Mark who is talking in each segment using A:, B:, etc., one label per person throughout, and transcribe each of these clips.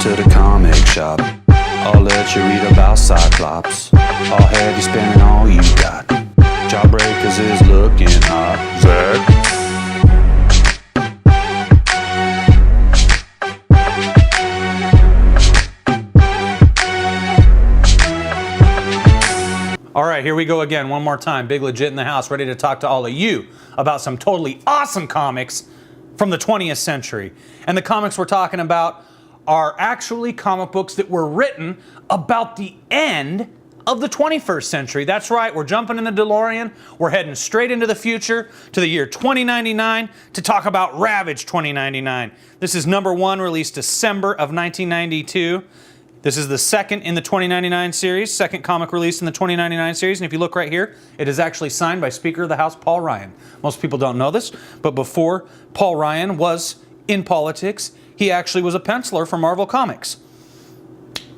A: to the comic shop. I'll let you read about Cyclops. I'll have you spending all you got. Jawbreakers is looking hot. Zach.
B: All right, here we go again, one more time. Big Legit in the house, ready to talk to all of you about some totally awesome comics from the 20th century. And the comics we're talking about are actually comic books that were written about the end of the 21st century. That's right, we're jumping in the DeLorean. We're heading straight into the future to the year 2099 to talk about Ravage 2099. This is #1, released December of 1992. This is the second in the 2099 series, second comic release in the 2099 series. And if you look right here, it is actually signed by Speaker of the House, Paul Ryan. Most people don't know this, but before Paul Ryan was in politics, he actually was a penciler for Marvel Comics.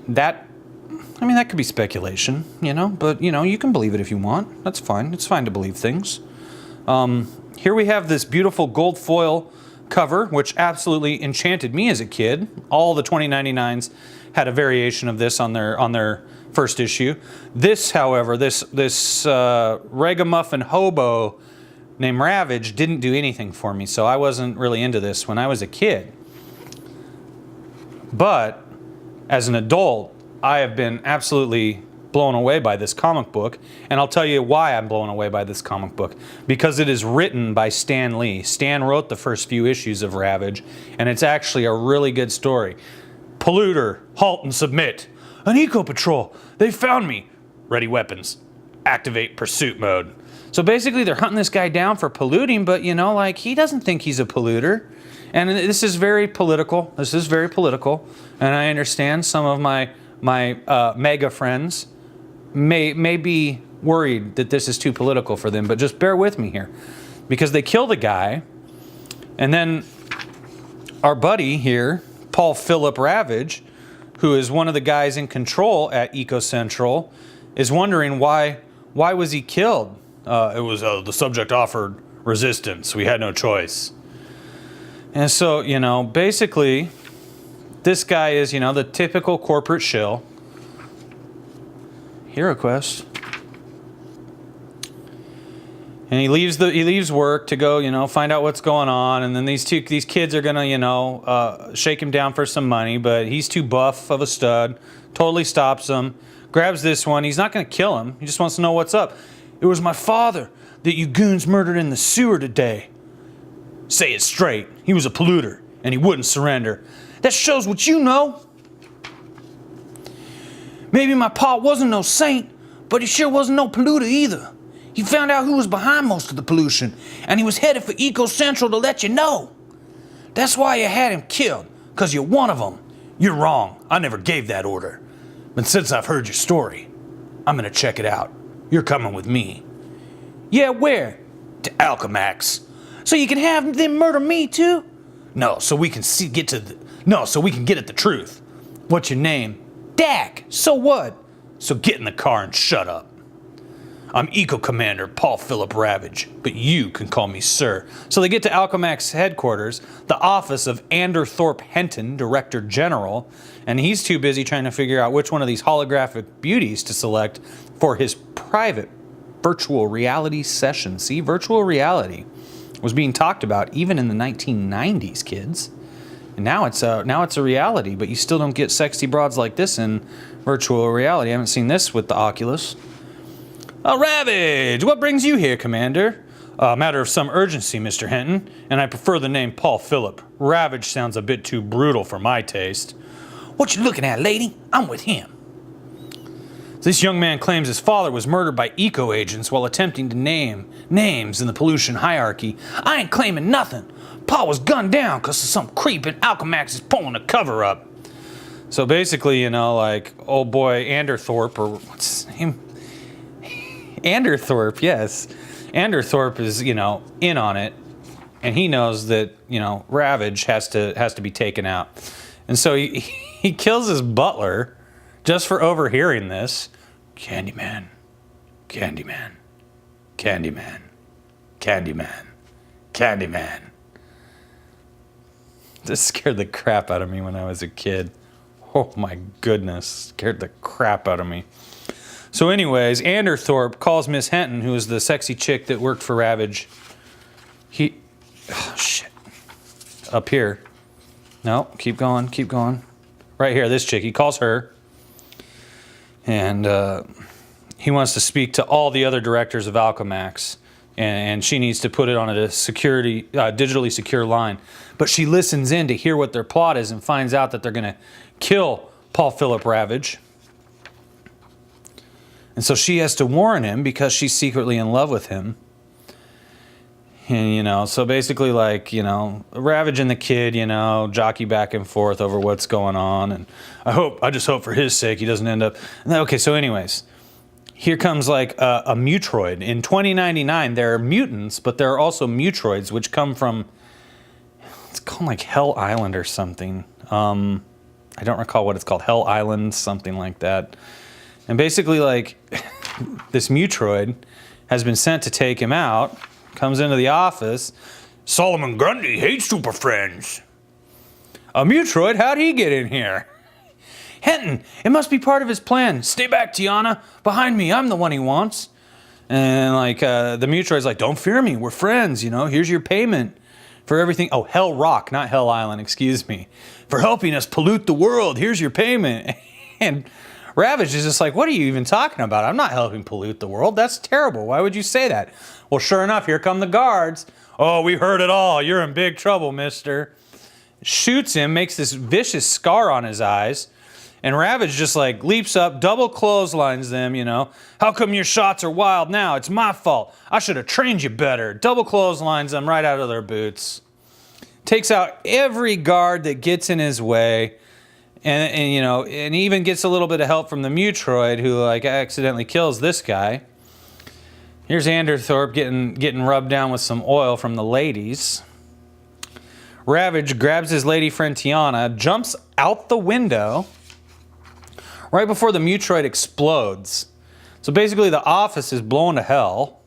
B: That could be speculation, but you can believe it if you want. That's fine. It's fine to believe things. Here we have this beautiful gold foil cover, which absolutely enchanted me as a kid. All the 2099s had a variation of this on their first issue. This, however, this ragamuffin hobo named Ravage didn't do anything for me, so I wasn't really into this when I was a kid. But as an adult, I have been absolutely blown away by this comic book, and I'll tell you why I'm blown away by this comic book. Because it is written by Stan Lee. Stan wrote the first few issues of Ravage, and it's actually a really good story. Polluter, halt and submit. An eco patrol. They found me. Ready weapons. Activate pursuit mode. So basically they're hunting this guy down for polluting, but he doesn't think he's a polluter. And this is very political. This is very political. And I understand some of my MAGA friends may be worried that this is too political for them, but just bear with me here. Because they kill the guy, and then our buddy here, Paul Philip Ravage, who is one of the guys in control at Eco Central, is wondering why was he killed? It was the subject offered resistance. We had no choice. And so, basically, this guy is, the typical corporate shill. Hero Quest. And he leaves work to go, find out what's going on, and then these kids are gonna, shake him down for some money, but he's too buff of a stud, totally stops them, grabs this one. He's not gonna kill him. He just wants to know what's up. It was my father that you goons murdered in the sewer today. Say it straight. He was a polluter, and he wouldn't surrender. That shows what you know. Maybe my pa wasn't no saint, but he sure wasn't no polluter either. He found out who was behind most of the pollution, and he was headed for Eco Central to let you know. That's why you had him killed, because you're one of them. You're wrong. I never gave that order. But since I've heard your story, I'm going to check it out. You're coming with me. Yeah, where? To Alchemax. So you can have them murder me too? No, so we can get at the truth. What's your name? Dak. So what? So get in the car and shut up. I'm Eco Commander Paul Philip Ravage, but you can call me Sir. So they get to Alchemax headquarters, the office of Anderthorpe Henton, Director General, and he's too busy trying to figure out which one of these holographic beauties to select for his private virtual reality session. See, virtual reality was being talked about even in the 1990s, kids. And now it's a reality, but you still don't get sexy broads like this in virtual reality. I haven't seen this with the Oculus. Ravage, what brings you here, Commander? A matter of some urgency, Mr. Henton, and I prefer the name Paul Philip. Ravage sounds a bit too brutal for my taste. What you looking at, lady? I'm with him. This young man claims his father was murdered by eco agents while attempting to name names in the pollution hierarchy. I ain't claiming nothing. Pa was gunned down because of some creep and Alchemax is pulling a cover up. So basically, old boy Anderthorpe, or what's his name? Anderthorpe, yes. Anderthorpe is, in on it, and he knows that, Ravage has to be taken out. And so he kills his butler just for overhearing this. Candyman, Candyman, Candyman, Candyman, Candyman. This scared the crap out of me when I was a kid.
C: Oh my goodness, scared the crap out of me. So anyways, Anderthorpe calls Miss Henton, who is the sexy chick that worked for Ravage. Oh shit. Up here. No, keep going, keep going. Right here, this chick, he calls her. And he wants to speak to all the other directors of Alchemax. And she needs to put it on a digitally secure line. But she listens in to hear what their plot is and finds out that they're going to kill Paul Philip Ravage. And so she has to warn him because she's secretly in love with him. And, you know, so basically, like, you know, Ravage and the kid, you know, jockey back and forth over what's going on. And I just hope for his sake he doesn't end up... Okay, so anyways, here comes, like, a Mutroid. In 2099, there are mutants, but there are also Mutroids, which come from... It's called, like, Hell Island or something. I don't recall what it's called. Hell Island, something like that. And basically, like, this Mutroid has been sent to take him out, comes into the office. Solomon Grundy hates Super Friends. A Mutroid? How'd he get in here? Henton, it must be part of his plan. Stay back, Tiana. Behind me, I'm the one he wants. And, like, the Mutroid's like, don't fear me, we're friends, you know, here's your payment for everything. Oh, Hell Rock, not Hell Island, excuse me. For helping us pollute the world, here's your payment. And Ravage is just like, what are you even talking about? I'm not helping pollute the world. That's terrible. Why would you say that? Well, sure enough, here come the guards. Oh, we heard it all. You're in big trouble, mister. Shoots him, makes this vicious scar on his eyes. And Ravage just like leaps up, double clotheslines them, you know. How come your shots are wild now? It's my fault. I should have trained you better. Double clotheslines them right out of their boots. Takes out every guard that gets in his way. And you know, and even gets a little bit of help from the Mutroid, who like accidentally kills this guy. Here's Anderthorpe getting rubbed down with some oil from the ladies. Ravage grabs his lady friend Tiana, jumps out the window right before the Mutroid explodes. So basically the office is blown to hell.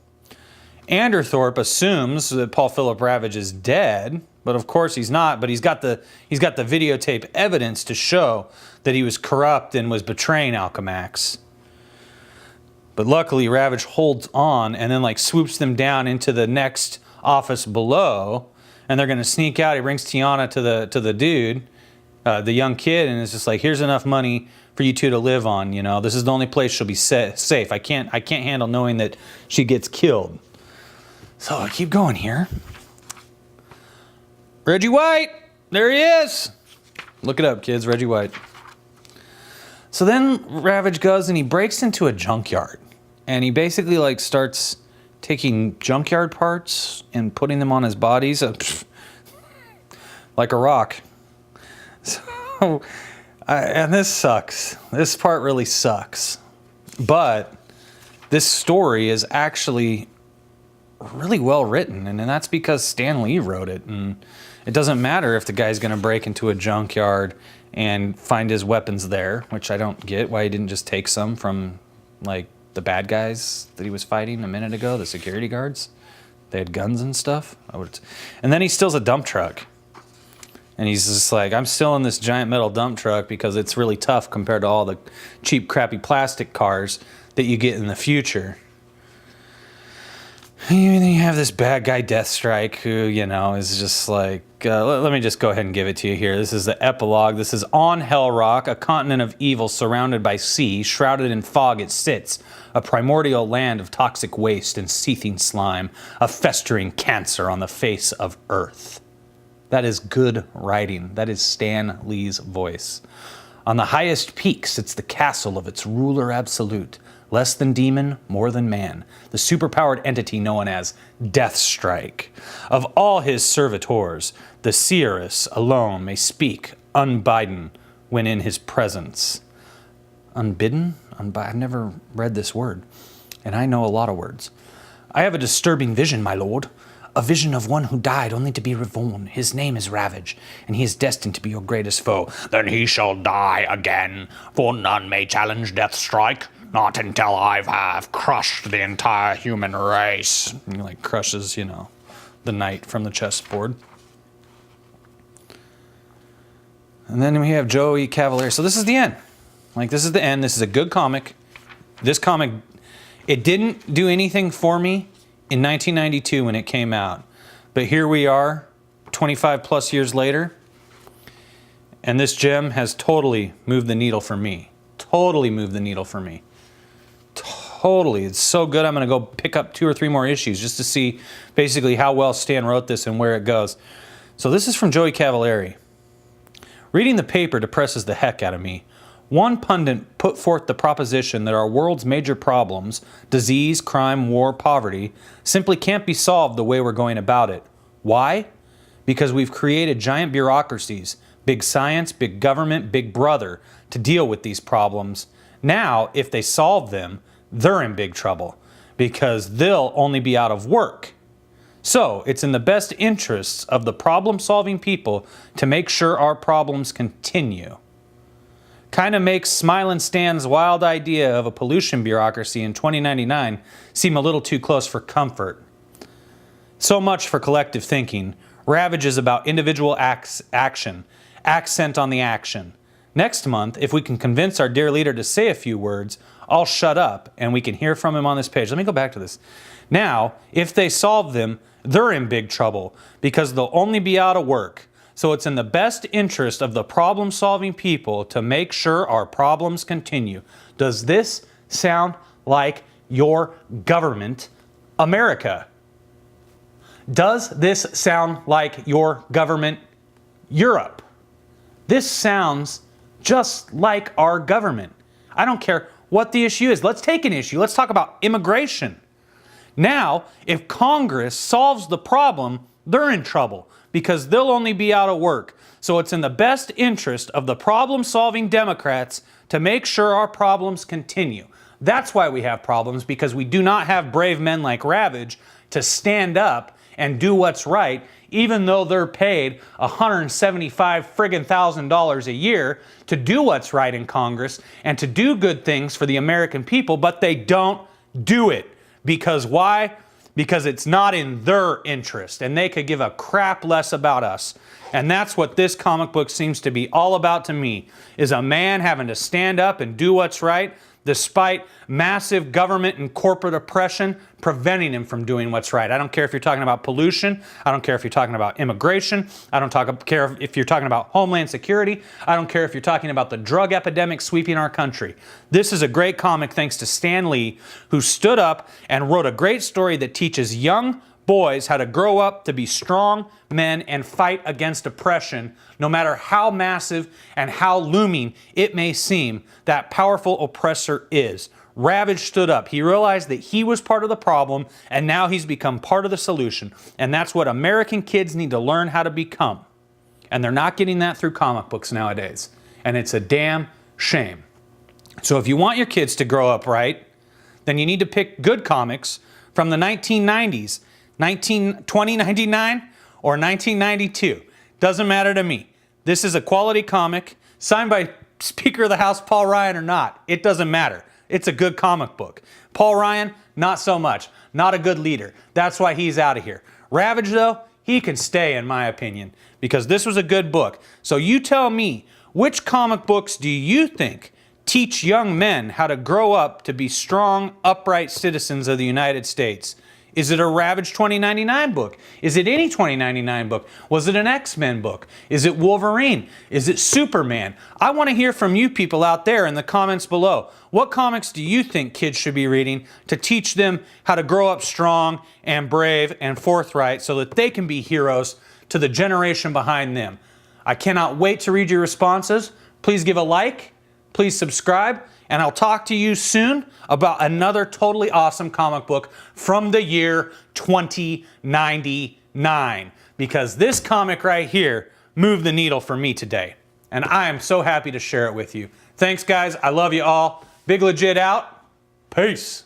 C: Anderthorpe assumes that Paul Philip Ravage is dead, but of course he's not. But he's got the videotape evidence to show that he was corrupt and was betraying Alchemax. But luckily Ravage holds on and then like swoops them down into the next office below, and they're gonna sneak out. He brings Tiana to the dude, the young kid, and it's just like, here's enough money for you two to live on. You know, this is the only place she'll be safe. I can't handle knowing that she gets killed. So I keep going here. Reggie White, there he is. Look it up, kids, Reggie White. So then Ravage goes and he breaks into a junkyard. And he basically like starts taking junkyard parts and putting them on his bodies. Like a rock. So, and this sucks. This part really sucks. But this story is actually really well written, and that's because Stan Lee wrote it. And it doesn't matter if the guy's going to break into a junkyard and find his weapons there, which I don't get why he didn't just take some from like the bad guys that he was fighting a minute ago, the security guards. They had guns and stuff. And then he steals a dump truck. And he's just like, I'm still in this giant metal dump truck because it's really tough compared to all the cheap, crappy plastic cars that you get in the future. And then you have this bad guy, Deathstrike, who, you know, is just like, let me just go ahead and give it to you here. This is the epilogue. This is on Hell Rock, a continent of evil surrounded by sea. Shrouded in fog it sits, a primordial land of toxic waste and seething slime, a festering cancer on the face of Earth. That is good writing. That is Stan Lee's voice. On the highest peak sits the castle of its ruler absolute. Less than demon, more than man. The superpowered entity known as Deathstrike. Of all his servitors, the seeress alone may speak unbidden when in his presence. Unbidden? I've never read this word, and I know a lot of words. I have a disturbing vision, my lord. A vision of one who died only to be reborn. His name is Ravage, and he is destined to be your greatest foe. Then he shall die again, for none may challenge Deathstrike. Not until I have crushed the entire human race. And he like crushes, you know, the knight from the chessboard. And then we have Joey Cavaliers. So this is the end. Like, this is the end. This is a good comic. This comic, it didn't do anything for me in 1992 when it came out. But here we are, 25 plus years later. And this gem has totally moved the needle for me. Totally moved the needle for me. Totally. It's so good. I'm going to go pick up 2 or 3 more issues just to see basically how well Stan wrote this and where it goes. So this is from Joey Cavalieri. Reading the paper depresses the heck out of me. One pundit put forth the proposition that our world's major problems, disease, crime, war, poverty, simply can't be solved the way we're going about it. Why? Because we've created giant bureaucracies, big science, big government, big brother, to deal with these problems. Now, if they solve them, they're in big trouble, because they'll only be out of work. So, it's in the best interests of the problem-solving people to make sure our problems continue. Kind of makes Smilin' Stan's wild idea of a pollution bureaucracy in 2099 seem a little too close for comfort. So much for collective thinking. Ravage is about individual action, accent on the action. Next month, if we can convince our dear leader to say a few words, I'll shut up and we can hear from him on this page. Let me go back to this. Now, if they solve them, they're in big trouble because they'll only be out of work. So it's in the best interest of the problem-solving people to make sure our problems continue. Does this sound like your government, America? Does this sound like your government, Europe? This sounds just like our government. I don't care what the issue is. Let's take an issue. Let's talk about immigration. Now, if Congress solves the problem, they're in trouble because they'll only be out of work. So it's in the best interest of the problem-solving Democrats to make sure our problems continue. That's why we have problems, because we do not have brave men like Ravage to stand up and do what's right, even though they're paid $175,000 a year to do what's right in Congress and to do good things for the American people, but they don't do it. Because why? Because it's not in their interest, and they could give a crap less about us. And that's what this comic book seems to be all about to me, is a man having to stand up and do what's right, despite massive government and corporate oppression preventing him from doing what's right. I don't care if you're talking about pollution. I don't care if you're talking about immigration. I don't care if you're talking about homeland security. I don't care if you're talking about the drug epidemic sweeping our country. This is a great comic thanks to Stan Lee, who stood up and wrote a great story that teaches young boys how to grow up to be strong men and fight against oppression, no matter how massive and how looming it may seem that powerful oppressor is. Ravage stood up. He realized that he was part of the problem, and now he's become part of the solution. And that's what American kids need to learn how to become. And they're not getting that through comic books nowadays. And it's a damn shame. So if you want your kids to grow up right, then you need to pick good comics from the 1990s, 2099 or 1992. Doesn't matter to me. This is a quality comic, signed by Speaker of the House Paul Ryan or not. It doesn't matter. It's a good comic book. Paul Ryan, not so much. Not a good leader. That's why he's out of here. Ravage, though, he can stay, in my opinion, because this was a good book. So you tell me, which comic books do you think teach young men how to grow up to be strong, upright citizens of the United States? Is it a Ravage 2099 book? Is it any 2099 book? Was it an X-Men book? Is it Wolverine? Is it Superman? I want to hear from you people out there in the comments below. What comics do you think kids should be reading to teach them how to grow up strong and brave and forthright so that they can be heroes to the generation behind them? I cannot wait to read your responses. Please give a like. Please subscribe. And I'll talk to you soon about another totally awesome comic book from the year 2099. Because this comic right here moved the needle for me today. And I am so happy to share it with you. Thanks, guys. I love you all. Big Legit out. Peace.